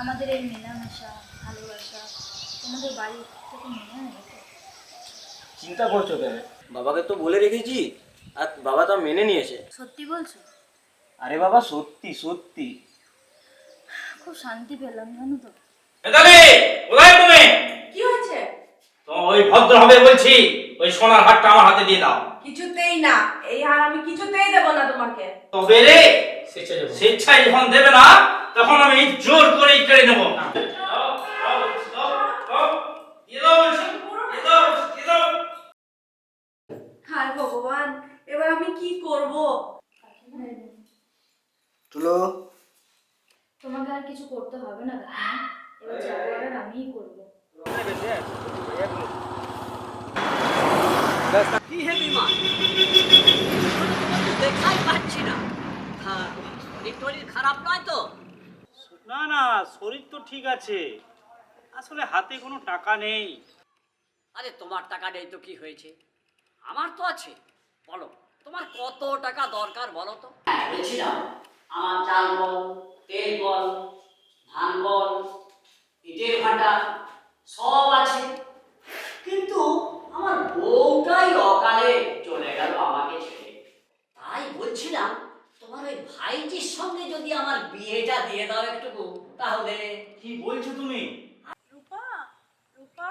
আমাদের এই মেলামেশা ভালোবাসা তোমাদের বাড়ি থেকে মনে হয় তো? চিন্তা করছো কেন? বাবাকে তো বলে রেখেছি, আর বাবা তা মেনে নিয়েছে। সত্যি বলছো? আরে বাবা, সত্যি সত্যি। খুব শান্তি পেলাম জানো তো। মিতালি, কোথায় তুমি? কি হয়েছে? তো ওই ভদ্র হবে বলছি, ওই সোনার হারটা আমার হাতে দিয়ে দাও। কিছুতেই না, এই হার আমি কিছুতেই দেব না তোমাকে। তবে রে, স্বেচ্ছায় যখন দেবে না তখন আমি জোর করে কেড়ে নেব। হায় ভগবান, এবার আমি কি করব? চলো। তোমাকে আর কিছু করতে হবে না কাকিমা, এবার যা করার আমিই করবো। কি হে বিমান দেখাই পাচ্ছি না। হ্যাঁ, শরীর খারাপ নয় তো? না না, শরীর তো ঠিক আছে, আসলে হাতে কোনো টাকা নেই। আরে তোমার টাকা নেই তো কি হয়েছে, আমার তো আছে। বলো তোমার কত টাকা দরকার বলো তো। বলছিলাম আমার চাল বল, তেল বল, ধান বল, ইটের ভাটা সব আছে, কিন্তু আমার বউটাই অকালে চলে গেল আমাকে ছেড়ে। তাই বলছিলাম তোমার ওই ভাইটির সঙ্গে যদি আমার বিয়েটা দিয়ে দাও একটুকু, তাহলে। কি বলছো তুমি? রূপা, রূপা,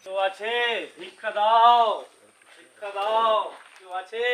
কেউ আছে? ভিক্ষা দাও, ভিক্ষা দাও, কেউ আছে?